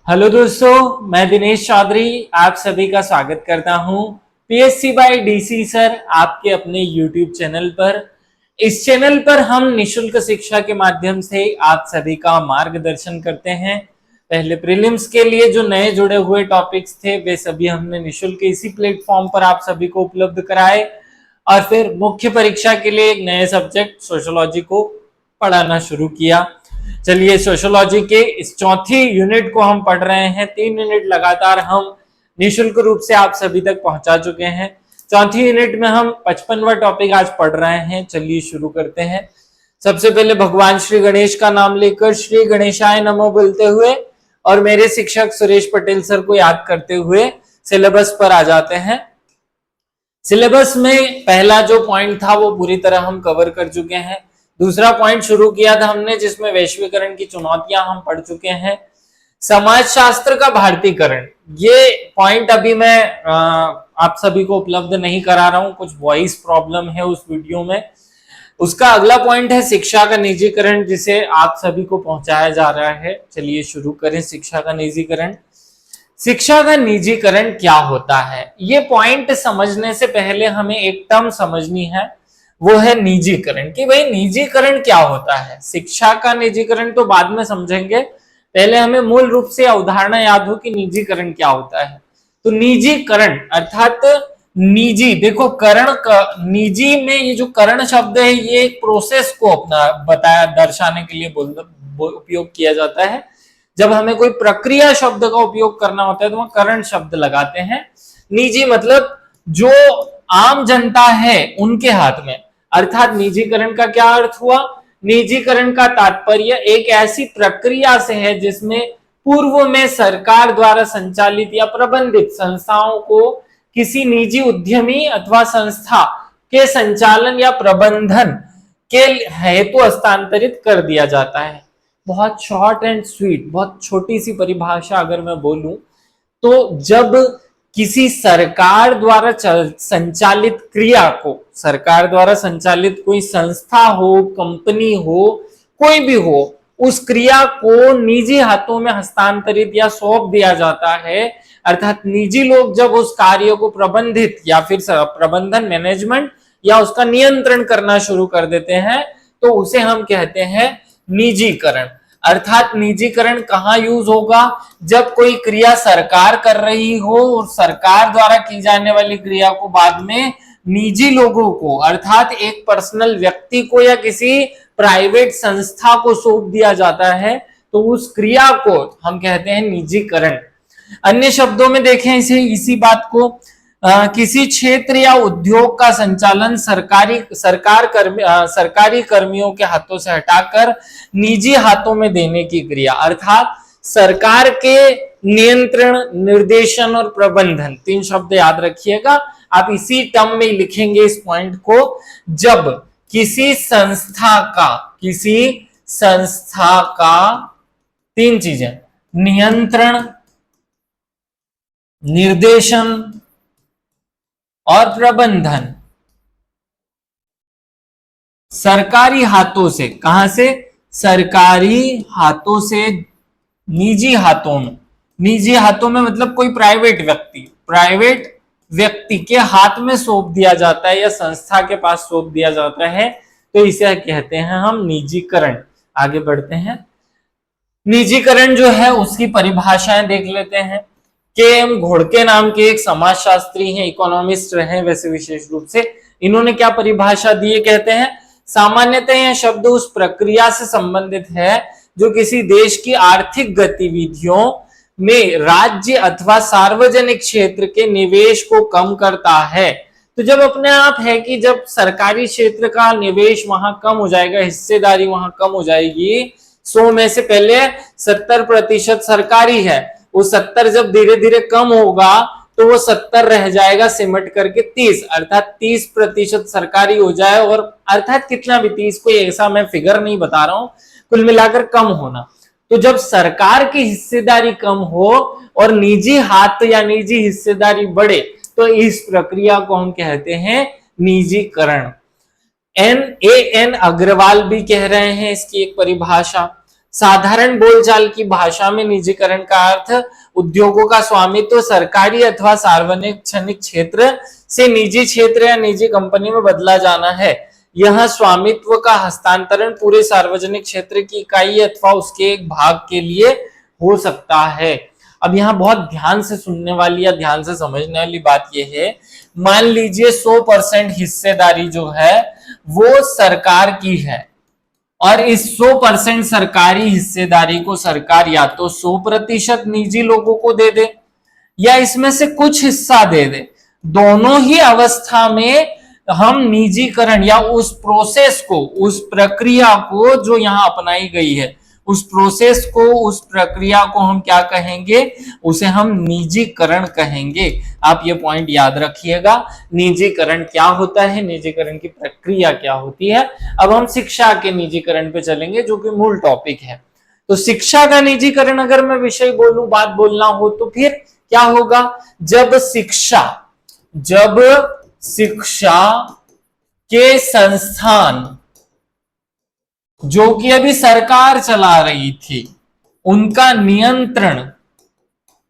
Hello दोस्तों, मैं दिनेश चौधरी आप सभी का स्वागत करता हूं पीएससी बाय डीसी सर आपके अपने यूट्यूब चैनल पर। इस चैनल पर हम निशुल्क शिक्षा के माध्यम से आप सभी का मार्गदर्शन करते हैं। पहले प्रीलिम्स के लिए जो नए जुड़े हुए टॉपिक्स थे वे सभी हमने निशुल्क इसी प्लेटफॉर्म पर आप सभी को उपलब्ध कराए और फिर मुख्य परीक्षा के लिए एक नए सब्जेक्ट सोशियोलॉजी को पढ़ाना शुरू किया। चलिए, सोशियोलॉजी के इस चौथी यूनिट को हम पढ़ रहे हैं। 3 यूनिट लगातार हम निशुल्क रूप से आप सभी तक पहुंचा चुके हैं। चौथी यूनिट में हम 55वां टॉपिक आज पढ़ रहे हैं। चलिए शुरू करते हैं। सबसे पहले भगवान श्री गणेश का नाम लेकर श्री गणेशाय नमो बोलते हुए और मेरे शिक्षक सुरेश पटेल सर को याद करते हुए सिलेबस पर आ जाते हैं। सिलेबस में पहला जो पॉइंट था वो पूरी तरह हम कवर कर चुके हैं। दूसरा पॉइंट शुरू किया था हमने जिसमें वैश्वीकरण की चुनौतियां हम पढ़ चुके हैं। समाजशास्त्र का भारतीकरण, ये पॉइंट अभी मैं आप सभी को उपलब्ध नहीं करा रहा हूं, कुछ वॉइस प्रॉब्लम है उस वीडियो में। उसका अगला पॉइंट है शिक्षा का निजीकरण, जिसे आप सभी को पहुंचाया जा रहा है। चलिए शुरू करें। शिक्षा का निजीकरण। शिक्षा का निजीकरण क्या होता है, ये पॉइंट समझने से पहले हमें एक टर्म समझनी है, वो है निजीकरण। कि भाई निजीकरण क्या होता है। शिक्षा का निजीकरण तो बाद में समझेंगे, पहले हमें मूल रूप से अवधारणा याद हो कि निजीकरण क्या होता है। तो निजीकरण अर्थात निजी, देखो करण निजी में ये जो करण शब्द है ये एक प्रोसेस को अपना बताया दर्शाने के लिए उपयोग किया जाता है। जब हमें कोई प्रक्रिया शब्द का उपयोग करना होता है तो वहां करण शब्द लगाते हैं। निजी मतलब जो आम जनता है उनके हाथ में, अर्थात निजीकरण का क्या अर्थ हुआ। निजीकरण का तात्पर्य एक ऐसी प्रक्रिया से है जिसमें पूर्व में सरकार द्वारा संचालित या प्रबंधित संस्थाओं को किसी निजी उद्यमी अथवा संस्था के संचालन या प्रबंधन के हेतु हस्तांतरित कर दिया जाता है। बहुत शॉर्ट एंड स्वीट, बहुत छोटी सी परिभाषा अगर मैं बोलूं तो जब किसी सरकार द्वारा संचालित क्रिया को, सरकार द्वारा संचालित कोई संस्था हो, कंपनी हो, कोई भी हो, उस क्रिया को निजी हाथों में हस्तांतरित या सौंप दिया जाता है, अर्थात निजी लोग जब उस कार्य को प्रबंधित या फिर प्रबंधन मैनेजमेंट या उसका नियंत्रण करना शुरू कर देते हैं तो उसे हम कहते हैं निजीकरण। अर्थात निजीकरण कहाँ यूज होगा, जब कोई क्रिया सरकार कर रही हो और सरकार द्वारा की जाने वाली क्रिया को बाद में निजी लोगों को, अर्थात एक पर्सनल व्यक्ति को या किसी प्राइवेट संस्था को सौंप दिया जाता है तो उस क्रिया को हम कहते हैं निजीकरण। अन्य शब्दों में देखें इसी बात को, किसी क्षेत्र या उद्योग का संचालन सरकारी कर्मियों के हाथों से हटाकर निजी हाथों में देने की क्रिया, अर्थात सरकार के नियंत्रण, निर्देशन और प्रबंधन, 3 शब्द याद रखिएगा। आप इसी टर्म में लिखेंगे इस पॉइंट को। जब किसी संस्था का 3 चीजें, नियंत्रण, निर्देशन और प्रबंधन सरकारी हाथों से, कहां से, सरकारी हाथों से निजी हाथों में, निजी हाथों में मतलब कोई प्राइवेट व्यक्ति के हाथ में सौंप दिया जाता है या संस्था के पास सौंप दिया जाता है तो इसे कहते हैं हम निजीकरण। आगे बढ़ते हैं। निजीकरण जो है उसकी परिभाषाएं देख लेते हैं। के.एम. घोड़के नाम के एक समाजशास्त्री हैं, इकोनॉमिस्ट रहे वैसे विशेष रूप से, इन्होंने क्या परिभाषा दी है, कहते हैं सामान्यतः यह शब्द उस प्रक्रिया से संबंधित है जो किसी देश की आर्थिक गतिविधियों में राज्य अथवा सार्वजनिक क्षेत्र के निवेश को कम करता है। तो जब अपने आप है कि जब सरकारी क्षेत्र का निवेश वहां कम हो जाएगा, हिस्सेदारी वहां कम हो जाएगी, 100 में से पहले 70% सरकारी है, वो 70 जब धीरे धीरे कम होगा तो वो 70 रह जाएगा सिमट करके 30, अर्थात 30% सरकारी हो जाए, और अर्थात कितना भी 30, कोई ऐसा मैं फिगर नहीं बता रहा हूं, कुल मिलाकर कम होना। तो जब सरकार की हिस्सेदारी कम हो और निजी हाथ या निजी हिस्सेदारी बढ़े तो इस प्रक्रिया को हम कहते हैं निजीकरण। एन अग्रवाल भी कह रहे हैं इसकी एक परिभाषा। साधारण बोलचाल की भाषा में निजीकरण का अर्थ उद्योगों का स्वामित्व सरकारी अथवा सार्वजनिक क्षेत्र से निजी क्षेत्र या निजी कंपनी में बदला जाना है। यह स्वामित्व का हस्तांतरण पूरे सार्वजनिक क्षेत्र की इकाई अथवा उसके एक भाग के लिए हो सकता है। अब यहाँ बहुत ध्यान से सुनने वाली या ध्यान से समझने वाली बात यह है, मान लीजिए 100% हिस्सेदारी जो है वो सरकार की है और इस 100% सरकारी हिस्सेदारी को सरकार या तो 100% निजी लोगों को दे दे या इसमें से कुछ हिस्सा दे दे। दोनों ही अवस्था में हम निजीकरण या उस प्रोसेस को, उस प्रक्रिया को जो यहां अपनाई गई है, उस प्रोसेस को, उस प्रक्रिया को हम क्या कहेंगे, उसे हम निजीकरण कहेंगे। आप ये पॉइंट याद रखिएगा, निजीकरण क्या होता है, निजीकरण की प्रक्रिया क्या होती है। अब हम शिक्षा के निजीकरण पे चलेंगे जो कि मूल टॉपिक है। तो शिक्षा का निजीकरण अगर मैं विषय बोलूं, बात बोलना हो तो फिर क्या होगा, जब शिक्षा के संस्थान जो कि अभी सरकार चला रही थी, उनका नियंत्रण,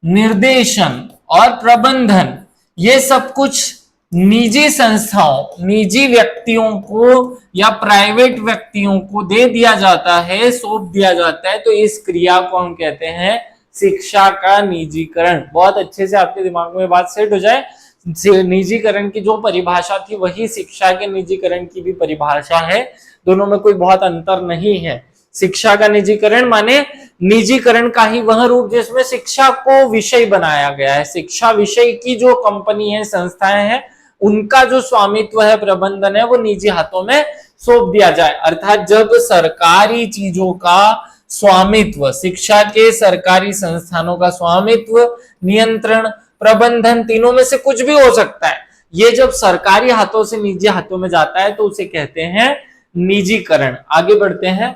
निर्देशन और प्रबंधन ये सब कुछ निजी संस्थाओं, निजी व्यक्तियों को या प्राइवेट व्यक्तियों को दे दिया जाता है, सौंप दिया जाता है, तो इस क्रिया को हम कहते हैं शिक्षा का निजीकरण। बहुत अच्छे से आपके दिमाग में बात सेट हो जाए, निजीकरण की जो परिभाषा थी वही शिक्षा के निजीकरण की भी परिभाषा है, दोनों में कोई बहुत अंतर नहीं है। शिक्षा का निजीकरण माने निजीकरण का ही वह रूप जिसमें शिक्षा को विषय बनाया गया है, शिक्षा विषय की जो कंपनी है, संस्थाएं हैं, उनका जो स्वामित्व है, प्रबंधन है, वो निजी हाथों में सौंप दिया जाए। अर्थात जब सरकारी चीजों का स्वामित्व, शिक्षा के सरकारी संस्थानों का स्वामित्व, नियंत्रण, प्रबंधन, तीनों में से कुछ भी हो सकता है, ये जब सरकारी हाथों से निजी हाथों में जाता है तो उसे कहते हैं निजीकरण। आगे बढ़ते हैं,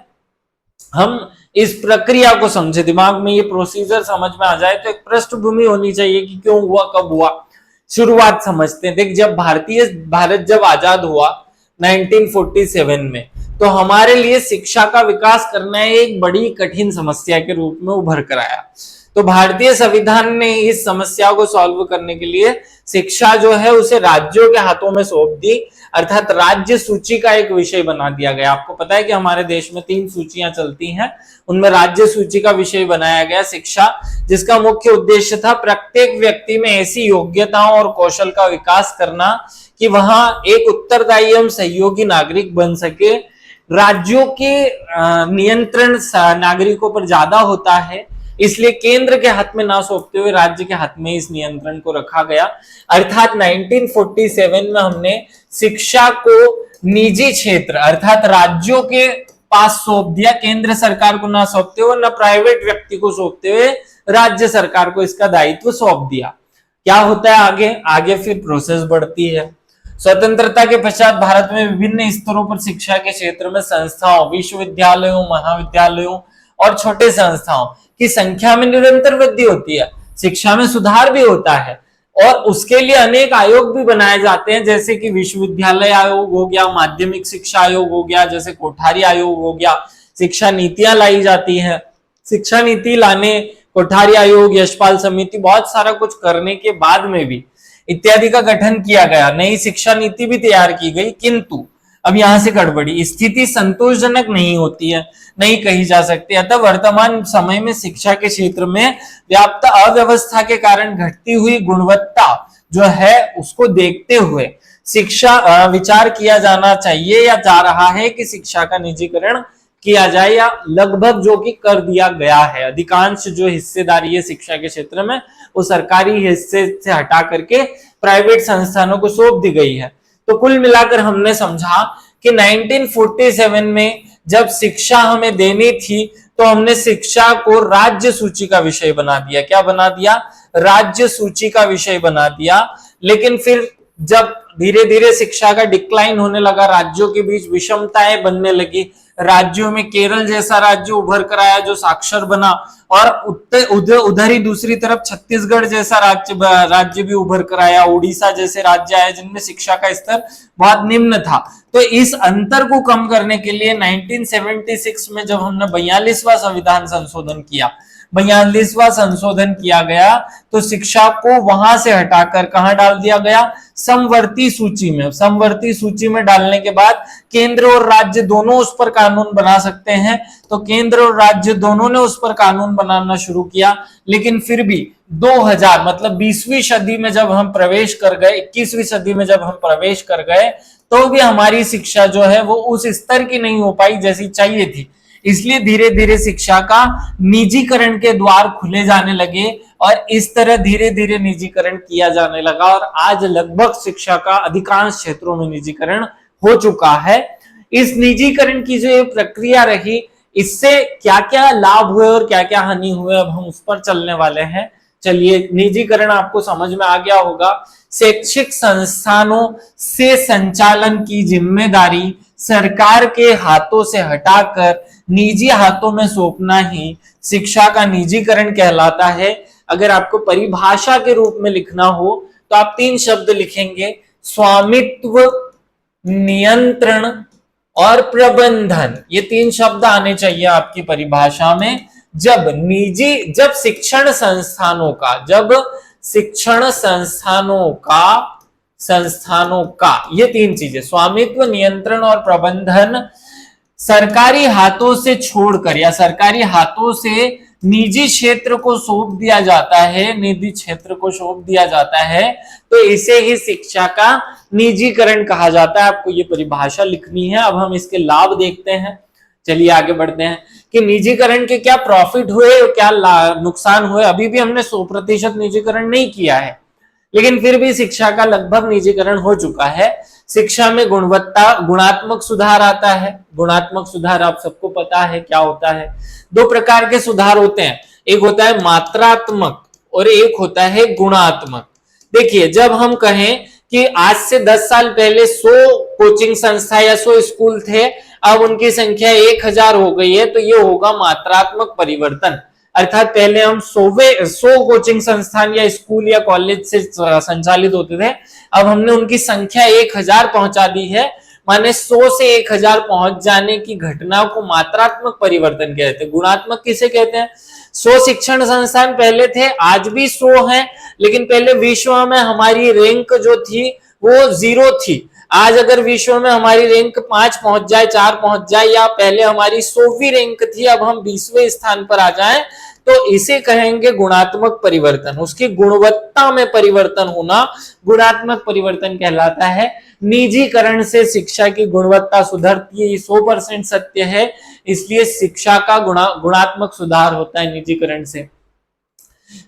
हम इस प्रक्रिया को समझे, दिमाग में ये प्रोसीजर समझ में आ जाए तो एक पृष्ठभूमि होनी चाहिए कि क्यों हुआ, कब हुआ। शुरुआत समझते हैं। देख, जब भारत जब आजाद हुआ 1947 में, तो हमारे लिए शिक्षा का विकास करना एक बड़ी कठिन समस्या के रूप में उभर कर आया। तो भारतीय संविधान ने इस समस्या को सॉल्व करने के लिए शिक्षा जो है उसे राज्यों के हाथों में सौंप दी, अर्थात राज्य सूची का एक विषय बना दिया गया। आपको पता है कि हमारे देश में 3 सूचियां चलती हैं, उनमें राज्य सूची का विषय बनाया गया शिक्षा, जिसका मुख्य उद्देश्य था प्रत्येक व्यक्ति में ऐसी योग्यताओं और कौशल का विकास करना कि वहां एक उत्तरदायी एवं सहयोगी नागरिक बन सके। राज्यों के नियंत्रण नागरिकों पर ज्यादा होता है, इसलिए केंद्र के हाथ में ना सौंपते हुए राज्य के हाथ में इस नियंत्रण को रखा गया। अर्थात 1947 में हमने शिक्षा को निजी क्षेत्र अर्थात राज्यों के पास सौंप दिया, केंद्र सरकार को ना सौंपते हुए, न प्राइवेट व्यक्ति को सौंपते हुए राज्य सरकार को इसका दायित्व सौंप दिया। क्या होता है आगे फिर प्रोसेस बढ़ती है। स्वतंत्रता के पश्चात भारत में विभिन्न स्तरों पर शिक्षा के क्षेत्र में संस्थाओं, विश्वविद्यालयों, महाविद्यालयों और छोटे संस्थाओं की संख्या में निरंतर वृद्धि होती है, शिक्षा में सुधार भी होता है और उसके लिए अनेक आयोग भी बनाए जाते हैं, जैसे कि विश्वविद्यालय आयोग हो गया, माध्यमिक शिक्षा आयोग हो गया, जैसे कोठारी आयोग हो गया। शिक्षा नीतियां लाई जाती हैं, शिक्षा नीति लाने, कोठारी आयोग, यशपाल समिति, बहुत सारा कुछ करने के बाद में भी इत्यादि का गठन किया गया, नई शिक्षा नीति भी तैयार की गई। किंतु अब यहां से गड़बड़ी, स्थिति संतोषजनक नहीं होती है, नहीं कही जा सकती। अतः वर्तमान समय में शिक्षा के क्षेत्र में व्याप्त अव्यवस्था के कारण घटती हुई गुणवत्ता जो है उसको देखते हुए शिक्षा विचार किया जाना चाहिए या जा रहा है कि शिक्षा का निजीकरण किया जाए, या लगभग जो कि कर दिया गया है। अधिकांश जो हिस्सेदारी है शिक्षा के क्षेत्र में वो सरकारी हिस्से से हटा करके प्राइवेट संस्थानों को सौंप दी गई है। तो कुल मिलाकर हमने समझा कि 1947 में जब शिक्षा हमें देनी थी तो हमने शिक्षा को राज्य सूची का विषय बना दिया। क्या बना दिया? राज्य सूची का विषय बना दिया। लेकिन फिर जब धीरे धीरे शिक्षा का डिक्लाइन होने लगा, राज्यों के बीच विषमताएं बनने लगी, राज्यों में केरल जैसा राज्य उभर कर आया जो साक्षर बना, और उधर ही दूसरी तरफ छत्तीसगढ़ जैसा राज्य भी उभर कर आया, उड़ीसा जैसे राज्य आए जिनमें शिक्षा का स्तर बहुत निम्न था। तो इस अंतर को कम करने के लिए 1976 में जब हमने 42वां संविधान संशोधन किया, 42वां संशोधन किया गया, तो शिक्षा को वहां से हटाकर कहां डाल दिया गया, समवर्ती सूची में। समवर्ती सूची में डालने के बाद केंद्र और राज्य दोनों उस पर कानून बना सकते हैं, तो केंद्र और राज्य दोनों ने उस पर कानून बनाना शुरू किया। लेकिन फिर भी 2000 मतलब 20वीं सदी में जब हम प्रवेश कर गए, 21वीं सदी में जब हम प्रवेश कर गए, तो भी हमारी शिक्षा जो है वो उस स्तर की नहीं हो पाई जैसी चाहिए थी। इसलिए धीरे धीरे शिक्षा का निजीकरण के द्वार खुले जाने लगे और इस तरह धीरे धीरे निजीकरण किया जाने लगा और आज लगभग शिक्षा का अधिकांश क्षेत्रों में निजीकरण हो चुका है। इस निजीकरण की जो प्रक्रिया रही, इससे क्या क्या लाभ हुए और क्या क्या हानि हुए, अब हम उस पर चलने वाले हैं। चलिए, निजीकरण आपको समझ में आ गया होगा। शैक्षिक संस्थानों से संचालन की जिम्मेदारी सरकार के हाथों से हटाकर निजी हाथों में सौंपना ही शिक्षा का निजीकरण कहलाता है। अगर आपको परिभाषा के रूप में लिखना हो तो आप 3 शब्द लिखेंगे, स्वामित्व, नियंत्रण और प्रबंधन। ये 3 शब्द आने चाहिए आपकी परिभाषा में। जब शिक्षण संस्थानों का ये 3 चीजें, स्वामित्व, नियंत्रण और प्रबंधन, सरकारी हाथों से छोड़कर या सरकारी हाथों से निजी क्षेत्र को सौंप दिया जाता है, तो इसे ही शिक्षा का निजीकरण कहा जाता है। आपको ये परिभाषा लिखनी है। अब हम इसके लाभ देखते हैं। चलिए आगे बढ़ते हैं कि निजीकरण के क्या प्रॉफिट हुए और क्या नुकसान हुए। अभी भी हमने 100% निजीकरण नहीं किया है, लेकिन फिर भी शिक्षा का लगभग निजीकरण हो चुका है। शिक्षा में गुणात्मक सुधार आता है। गुणात्मक सुधार आप सबको पता है क्या होता है। 2 प्रकार के सुधार होते हैं, एक होता है मात्रात्मक और एक होता है गुणात्मक। देखिए, जब हम कहें कि आज से 10 साल पहले 100 कोचिंग संस्था या 100 स्कूल थे, अब उनकी संख्या 1000 हो गई है, तो ये होगा मात्रात्मक परिवर्तन। अर्थात पहले हम 100 कोचिंग संस्थान या स्कूल या कॉलेज से संचालित होते थे, अब हमने उनकी संख्या 1000 पहुंचा दी है। माने 100 से 1000 पहुंच जाने की घटना को मात्रात्मक परिवर्तन कहते हैं। गुणात्मक किसे कहते हैं? 100 शिक्षण संस्थान पहले थे, आज भी 100 हैं, लेकिन पहले विश्व में हमारी रैंक जो थी वो 0 थी। आज अगर विश्व में हमारी रैंक 5 पहुंच जाए, 4 पहुंच जाए, या पहले हमारी 100वीं रैंक थी, अब हम 20वें स्थान पर आ जाएं, तो इसे कहेंगे गुणात्मक परिवर्तन। उसकी गुणवत्ता में परिवर्तन होना गुणात्मक परिवर्तन कहलाता है। निजीकरण से शिक्षा की गुणवत्ता सुधरती है, ये 100% सत्य है। इसलिए शिक्षा का गुणात्मक सुधार होता है निजीकरण से।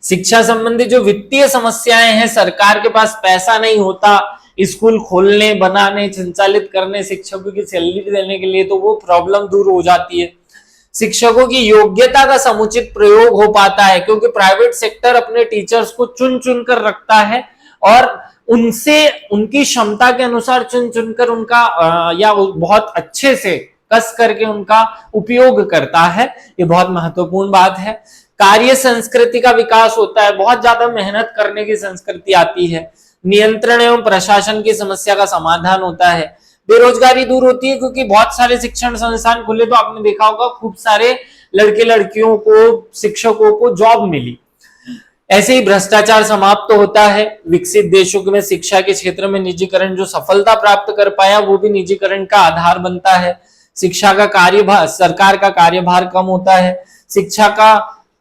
शिक्षा संबंधी जो वित्तीय समस्याएं हैं, सरकार के पास पैसा नहीं होता स्कूल खोलने, बनाने, संचालित करने, शिक्षकों की सैलरी देने के लिए, तो वो प्रॉब्लम दूर हो जाती है। शिक्षकों की योग्यता का समुचित प्रयोग हो पाता है, क्योंकि प्राइवेट सेक्टर अपने टीचर्स को चुन चुन कर रखता है और उनसे उनकी क्षमता के अनुसार चुन चुनकर उनका या बहुत अच्छे से कस करके उनका उपयोग करता है। ये बहुत महत्वपूर्ण बात है। कार्य संस्कृति का विकास होता है, बहुत ज्यादा मेहनत करने की संस्कृति आती है। नियंत्रण एवं प्रशासन की समस्या का समाधान होता है। बेरोजगारी दूर होती है, क्योंकि बहुत सारे शिक्षण संस्थान खुले, तो आपने देखा होगा खूब सारे लड़के लड़कियों को, शिक्षकों को जॉब मिली। ऐसे ही भ्रष्टाचार समाप्त होता है। विकसित देशों में शिक्षा के क्षेत्र में निजीकरण जो सफलता प्राप्त कर पाया, वो भी निजीकरण का आधार बनता है। शिक्षा का कार्यभार, सरकार का कार्यभार कम होता है। शिक्षा का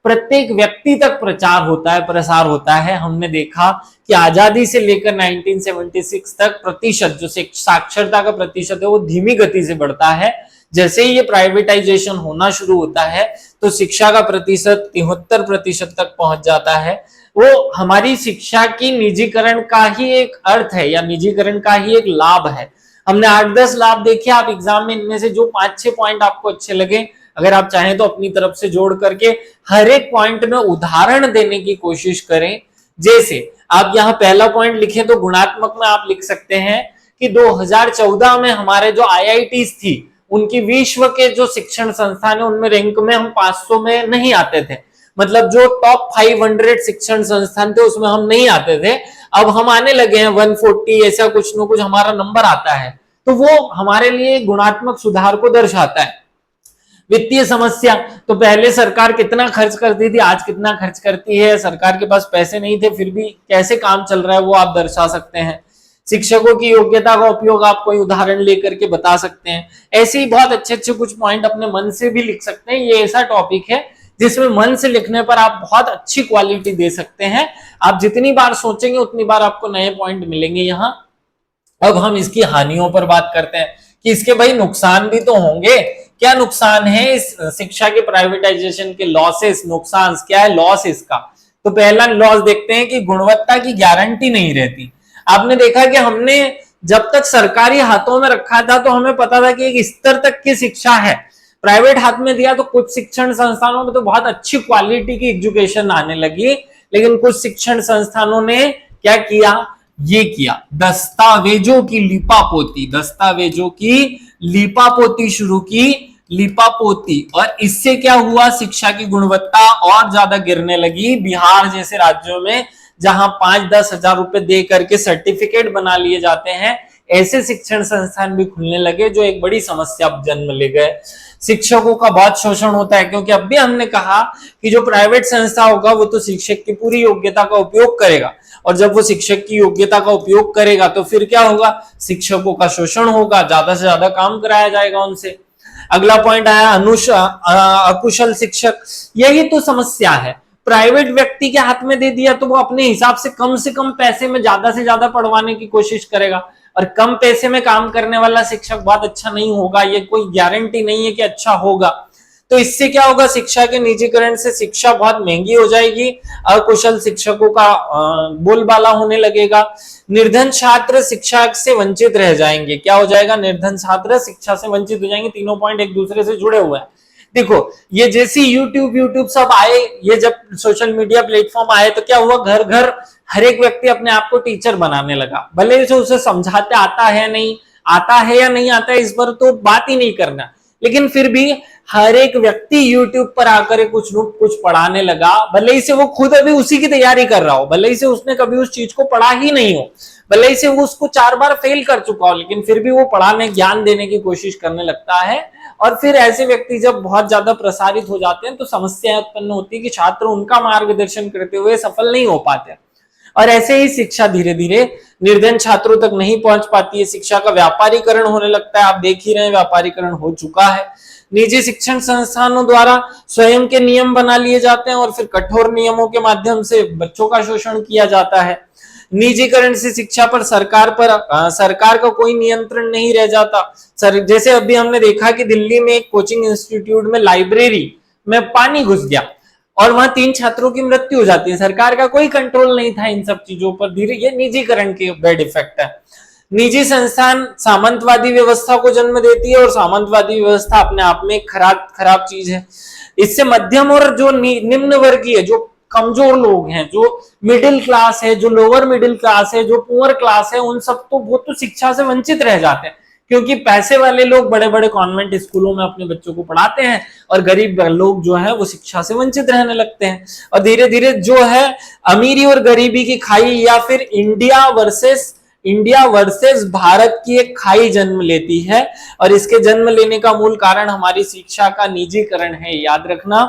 प्रत्येक व्यक्ति तक प्रचार होता है, प्रसार होता है। हमने देखा कि आजादी से लेकर 1976 तक प्रतिशत जो साक्षरता का प्रतिशत है वो धीमी गति से बढ़ता है। जैसे ही ये प्राइवेटाइजेशन होना शुरू होता है, तो शिक्षा का प्रतिशत 73% तक पहुंच जाता है। वो हमारी शिक्षा की निजीकरण का ही एक अर्थ है, या निजीकरण का ही एक लाभ है। हमने 8-10 लाभ देखे। आप एग्जाम में इनमें से जो 5-6 पॉइंट आपको अच्छे लगे, अगर आप चाहें तो अपनी तरफ से जोड़ करके हर एक पॉइंट में उदाहरण देने की कोशिश करें। जैसे आप यहाँ पहला पॉइंट लिखें, तो गुणात्मक में आप लिख सकते हैं कि 2014 में हमारे जो IITs थी, उनकी विश्व के जो शिक्षण संस्थान है उनमें रैंक में हम 500 में नहीं आते थे। मतलब जो टॉप 500 शिक्षण संस्थान थे उसमें हम नहीं आते थे। अब हम आने लगे हैं 140, ऐसा कुछ न कुछ हमारा नंबर आता है। तो वो हमारे लिए गुणात्मक सुधार को दर्शाता है। वित्तीय समस्या, तो पहले सरकार कितना खर्च करती थी, आज कितना खर्च करती है, सरकार के पास पैसे नहीं थे फिर भी कैसे काम चल रहा है वो आप दर्शा सकते हैं। शिक्षकों की योग्यता का उपयोग आप कोई उदाहरण लेकर के बता सकते हैं। ऐसे ही बहुत अच्छे अच्छे कुछ पॉइंट अपने मन से भी लिख सकते हैं। ये ऐसा टॉपिक है जिसमें मन से लिखने पर आप बहुत अच्छी क्वालिटी दे सकते हैं। आप जितनी बार सोचेंगे उतनी बार आपको नए पॉइंट मिलेंगे यहाँ। अब हम इसकी हानियों पर बात करते हैं कि इसके भाई नुकसान भी तो होंगे। क्या नुकसान है इस शिक्षा के प्राइवेटाइजेशन के? लॉसेस, नुकसान क्या है, लॉस इसका। तो पहला लॉस देखते हैं कि गुणवत्ता की गारंटी नहीं रहती। आपने देखा कि हमने जब तक सरकारी हाथों में रखा था तो हमें पता था कि एक स्तर तक की शिक्षा है। प्राइवेट हाथ में दिया तो कुछ शिक्षण संस्थानों में तो बहुत अच्छी क्वालिटी की एजुकेशन आने लगी, लेकिन कुछ शिक्षण संस्थानों ने क्या किया, ये किया, दस्तावेजों की लिपापोती, दस्तावेजों की लिपापोती शुरू की, लिपापोती। और इससे क्या हुआ, शिक्षा की गुणवत्ता और ज्यादा गिरने लगी। बिहार जैसे राज्यों में जहां 5-10 हजार रुपए दे करके सर्टिफिकेट बना लिए जाते हैं, ऐसे शिक्षण संस्थान भी खुलने लगे जो एक बड़ी समस्या जन्म ले गए। शिक्षकों का बहुत शोषण होता है, क्योंकि अब भी हमने कहा कि जो प्राइवेट संस्था होगा वो तो शिक्षक की पूरी योग्यता का उपयोग करेगा, और जब वो शिक्षक की योग्यता का उपयोग करेगा तो फिर क्या होगा, शिक्षकों का शोषण होगा, ज्यादा से ज्यादा काम कराया जाएगा उनसे। अगला पॉइंट आया अकुशल शिक्षक। यही तो समस्या है। प्राइवेट व्यक्ति के हाथ में दे दिया तो वो अपने हिसाब से कम पैसे में ज्यादा से ज्यादा पढ़वाने की कोशिश करेगा, और कम पैसे में काम करने वाला शिक्षक बहुत अच्छा नहीं होगा, ये कोई गारंटी नहीं है कि अच्छा होगा। तो इससे क्या होगा, शिक्षा के निजीकरण से शिक्षा बहुत महंगी हो जाएगी, अकुशल शिक्षकों का बोलबाला होने लगेगा। निर्धन छात्र शिक्षा से वंचित रह जाएंगे। क्या हो जाएगा, निर्धन छात्र शिक्षा से वंचित हो जाएंगे। तीनों पॉइंट एक दूसरे से जुड़े हुए हैं। देखो, ये जैसी यूट्यूब सब आए, ये जब सोशल मीडिया प्लेटफॉर्म आए तो क्या हुआ, घर घर हर एक व्यक्ति अपने आप को टीचर बनाने लगा। भले से उसे समझाते आता है या नहीं आता है, इस पर तो बात ही नहीं करना, लेकिन फिर भी हर एक व्यक्ति यूट्यूब पर आकर कुछ पढ़ाने लगा। भले ही से वो खुद अभी उसी की तैयारी कर रहा हो, भले ही से उसने कभी उस चीज को पढ़ा ही नहीं हो, भले ही से वो उसको 4 बार फेल कर चुका हो, लेकिन फिर भी वो पढ़ाने, ज्ञान देने की कोशिश करने लगता है। और फिर ऐसे व्यक्ति जब बहुत ज्यादा प्रसारित हो जाते हैं तो समस्या उत्पन्न होती है कि छात्र उनका मार्गदर्शन करते हुए सफल नहीं हो पाते, और ऐसे ही शिक्षा धीरे धीरे निर्धन छात्रों तक नहीं पहुंच पाती है। शिक्षा का व्यापारीकरण होने लगता है। आप देख ही रहे हैं, व्यापारीकरण हो चुका है। निजी शिक्षण संस्थानों द्वारा स्वयं के नियम बना लिए जाते हैं और फिर कठोर नियमों के माध्यम से बच्चों का शोषण किया जाता है। निजीकरण से शिक्षा पर सरकार का कोई नियंत्रण नहीं रह जाता। जैसे अभी हमने देखा कि दिल्ली में एक कोचिंग इंस्टीट्यूट में लाइब्रेरी में पानी घुस गया और वहां 3 छात्रों की मृत्यु हो जाती है। सरकार का कोई कंट्रोल नहीं था इन सब चीजों पर। धीरे ये निजीकरण के बैड इफेक्ट है। निजी संस्थान सामंतवादी व्यवस्था को जन्म देती है, और सामंतवादी व्यवस्था अपने आप में खराब चीज है। इससे मध्यम और जो निम्न वर्गीय, जो कमजोर लोग हैं, जो मिडिल क्लास है, जो लोअर मिडिल क्लास है, जो पुअर क्लास है, उन सब तो वो तो शिक्षा से वंचित रह जाते हैं, क्योंकि पैसे वाले लोग बड़े बड़े कॉन्वेंट स्कूलों में अपने बच्चों को पढ़ाते हैं, और गरीब लोग जो है वो शिक्षा से वंचित रहने लगते हैं। और धीरे धीरे जो है अमीरी और गरीबी की खाई, या फिर इंडिया वर्सेस भारत की एक खाई जन्म लेती है। और इसके जन्म लेने का मूल कारण हमारी शिक्षा का निजीकरण है। याद रखना,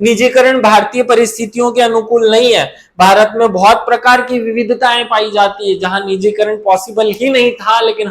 निजीकरण भारतीय परिस्थितियों के अनुकूल नहीं है। भारत में बहुत प्रकार की विविधताएं पाई जाती है जहां निजीकरण पॉसिबल ही नहीं था, लेकिन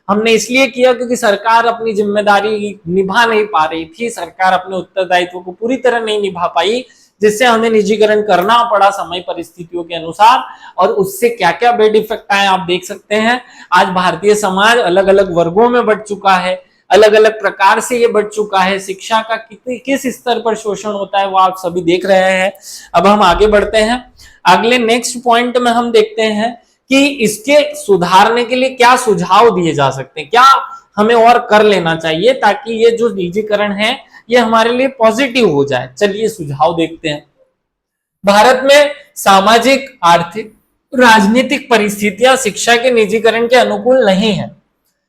हमने इसलिए किया क्योंकि सरकार अपनी जिम्मेदारी निभा नहीं पा रही थी, सरकार अपने उत्तरदायित्व को पूरी तरह नहीं निभा पाई, जिससे हमें निजीकरण करना पड़ा समय परिस्थितियों के अनुसार। और उससे क्या क्या बैड इफेक्ट आए आप देख सकते हैं। आज भारतीय समाज अलग अलग वर्गों में बंट चुका है, अलग अलग प्रकार से ये बढ़ चुका है। शिक्षा का किस स्तर पर शोषण होता है वो आप सभी देख रहे हैं। अब हम आगे बढ़ते हैं। अगले नेक्स्ट पॉइंट में हम देखते हैं कि इसके सुधारने के लिए क्या सुझाव दिए जा सकते हैं, क्या हमें और कर लेना चाहिए ताकि ये जो निजीकरण है ये हमारे लिए पॉजिटिव हो जाए। चलिए सुझाव देखते हैं। भारत में सामाजिक, आर्थिक, राजनीतिक परिस्थितियां शिक्षा के निजीकरण के अनुकूल नहीं है,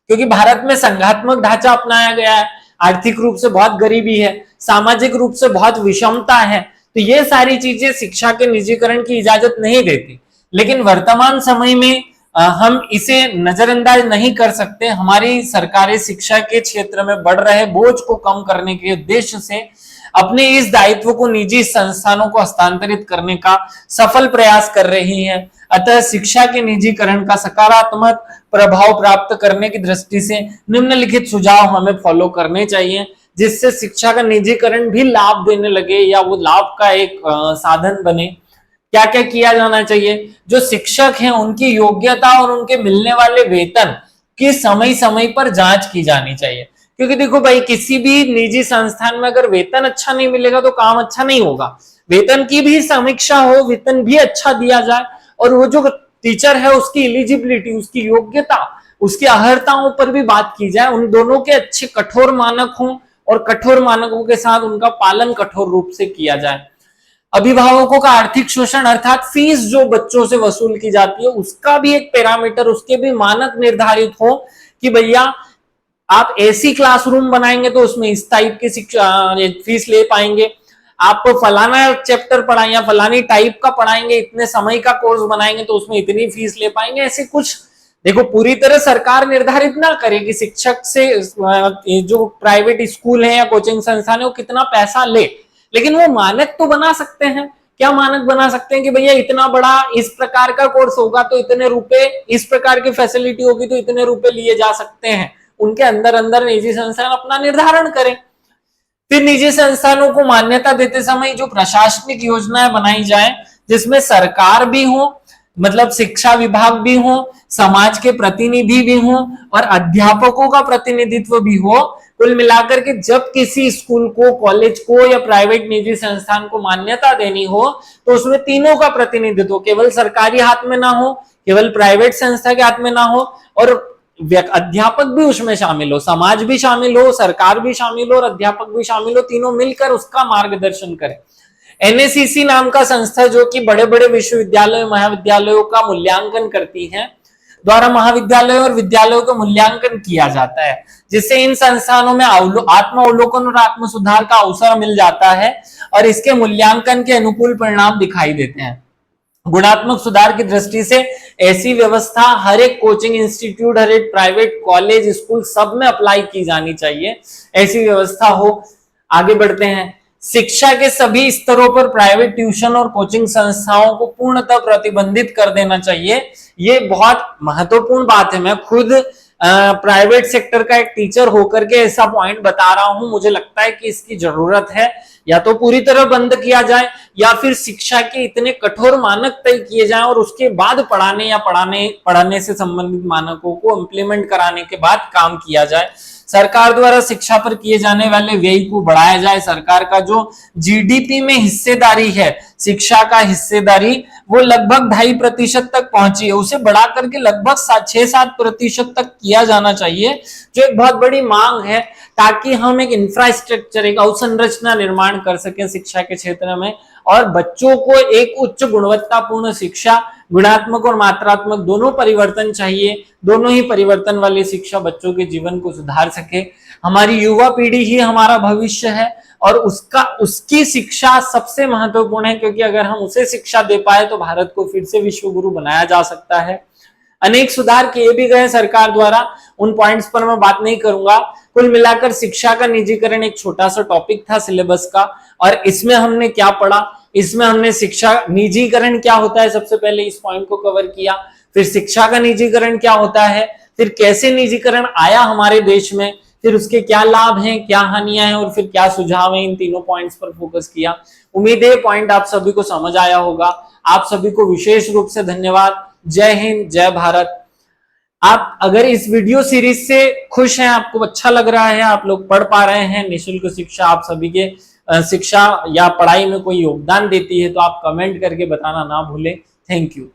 क्योंकि भारत में संघात्मक ढांचा अपनाया गया है। आर्थिक रूप से बहुत गरीबी है, सामाजिक रूप से बहुत विषमता है, तो ये सारी चीजें शिक्षा के निजीकरण की इजाजत नहीं देती। लेकिन वर्तमान समय में हम इसे नजरअंदाज नहीं कर सकते। हमारी सरकारें शिक्षा के क्षेत्र में बढ़ रहे बोझ को कम करने के उद्देश्य से अपने इस दायित्व को निजी संस्थानों को हस्तांतरित करने का सफल प्रयास कर रही हैं। अतः शिक्षा के निजीकरण का सकारात्मक प्रभाव प्राप्त करने की दृष्टि से निम्नलिखित सुझाव हमें फॉलो करने चाहिए, जिससे शिक्षा का निजीकरण भी लाभ देने लगे या वो लाभ का एक साधन बने। क्या क्या किया जाना चाहिए? जो शिक्षक हैं उनकी योग्यता और उनके मिलने वाले वेतन की समय समय पर जांच की जानी चाहिए, क्योंकि देखो भाई, किसी भी निजी संस्थान में अगर वेतन अच्छा नहीं मिलेगा तो काम अच्छा नहीं होगा। वेतन की भी समीक्षा हो, वेतन भी अच्छा दिया जाए, और वो जो टीचर है उसकी एलिजिबिलिटी, उसकी योग्यता, उसकी अर्हताओं पर भी बात की जाए। उन दोनों के अच्छे कठोर मानक हों और कठोर मानकों के साथ उनका पालन कठोर रूप से किया जाए। अभिभावकों का आर्थिक शोषण अर्थात फीस जो बच्चों से वसूल की जाती है उसका भी एक पैरामीटर, उसके भी मानक निर्धारित हो कि भैया आप ऐसी क्लासरूम बनाएंगे तो उसमें इस टाइप की शिक्षा फीस ले पाएंगे, आप फलाना चैप्टर पढ़ाएंगे या फलानी टाइप का पढ़ाएंगे, इतने समय का कोर्स बनाएंगे तो उसमें इतनी फीस ले पाएंगे। ऐसे कुछ देखो, पूरी तरह सरकार निर्धारित ना करे कि शिक्षक से जो प्राइवेट स्कूल है या कोचिंग संस्थान है वो कितना पैसा ले, लेकिन वो मानक तो बना सकते हैं। क्या मानक बना सकते हैं कि भैया इतना बड़ा इस प्रकार का कोर्स होगा तो इतने रुपए, इस प्रकार की फैसिलिटी होगी तो इतने रुपए लिए जा सकते हैं। उनके अंदर अंदर निजी संस्थान अपना निर्धारण करें। फिर निजी संस्थानों को मान्यता देते समय जो प्रशासनिक योजनाएं बनाई जाए, जिसमें सरकार भी हो, मतलब शिक्षा विभाग भी हो, समाज के प्रतिनिधि भी हो और अध्यापकों का प्रतिनिधित्व भी हो। कुल मिलाकर के जब किसी स्कूल को, कॉलेज को या प्राइवेट निजी संस्थान को मान्यता देनी हो तो उसमें तीनों का प्रतिनिधित्व, केवल सरकारी हाथ में ना हो, केवल प्राइवेट संस्था के हाथ में ना हो, और अध्यापक भी उसमें शामिल हो, समाज भी शामिल हो, सरकार भी शामिल हो और अध्यापक भी शामिल हो, तीनों मिलकर उसका मार्गदर्शन करें। एनएसीसी नाम का संस्था जो कि बड़े बड़े विश्वविद्यालयों, महाविद्यालयों का मूल्यांकन करती है, द्वारा महाविद्यालयों और विद्यालयों का मूल्यांकन किया जाता है, जिससे इन संस्थानों में आत्म अवलोकन और आत्म सुधार का अवसर मिल जाता है और इसके मूल्यांकन के अनुकूल परिणाम दिखाई देते हैं। गुणात्मक सुधार की दृष्टि से ऐसी व्यवस्था हर एक कोचिंग इंस्टीट्यूट, हर एक प्राइवेट कॉलेज, स्कूल सब में अप्लाई की जानी चाहिए, ऐसी व्यवस्था हो। आगे बढ़ते हैं। शिक्षा के सभी स्तरों पर प्राइवेट ट्यूशन और कोचिंग संस्थाओं को पूर्णतः प्रतिबंधित कर देना चाहिए। ये बहुत महत्वपूर्ण बात है। मैं खुद प्राइवेट सेक्टर का एक टीचर होकर के ऐसा पॉइंट बता रहा हूं। मुझे लगता है कि इसकी जरूरत है, या तो पूरी तरह बंद किया जाए या फिर शिक्षा के इतने कठोर मानक तय किए जाएं और उसके बाद पढ़ाने या पढ़ाने से संबंधित मानकों को इंप्लीमेंट कराने के बाद काम किया जाए। सरकार द्वारा शिक्षा पर किए जाने वाले व्यय को बढ़ाया जाए। सरकार का जो जीडीपी में हिस्सेदारी है, शिक्षा का हिस्सेदारी, वो लगभग 2.5% तक पहुंची है, उसे बढ़ा करके लगभग 6-7% तक किया जाना चाहिए, जो एक बहुत बड़ी मांग है, ताकि हम एक इंफ्रास्ट्रक्चर, एक अवसंरचना निर्माण कर सकें शिक्षा के क्षेत्र में और बच्चों को एक उच्च गुणवत्तापूर्ण शिक्षा, गुणात्मक और मात्रात्मक दोनों परिवर्तन चाहिए। दोनों ही परिवर्तन वाली शिक्षा बच्चों के जीवन को सुधार सके। हमारी युवा पीढ़ी ही हमारा भविष्य है और उसकी शिक्षा सबसे महत्वपूर्ण है, क्योंकि अगर हम उसे शिक्षा दे पाए तो भारत को फिर से विश्व गुरु बनाया जा सकता है। अनेक सुधार किए भी गए सरकार द्वारा, उन पॉइंट्स पर मैं बात नहीं करूंगा। कुल मिलाकर शिक्षा का निजीकरण एक छोटा सा टॉपिक था सिलेबस का, और इसमें हमने क्या पढ़ा, इसमें हमने शिक्षा निजीकरण क्या होता है, सबसे पहले इस पॉइंट को कवर किया, फिर शिक्षा का निजीकरण क्या होता है, फिर कैसे निजीकरण आया हमारे देश में, फिर उसके क्या लाभ हैं, क्या हानियां हैं और फिर क्या सुझाव हैं, इन तीनों पॉइंट्स पर फोकस किया। उम्मीद है पॉइंट आप सभी को समझ आया होगा। आप सभी को विशेष रूप से धन्यवाद। जय हिंद, जय भारत। आप अगर इस वीडियो सीरीज से खुश हैं, आपको अच्छा लग रहा है, आप लोग पढ़ पा रहे हैं, निःशुल्क शिक्षा आप सभी के शिक्षा या पढ़ाई में कोई योगदान देती है, तो आप कमेंट करके बताना ना भूलें। Thank you.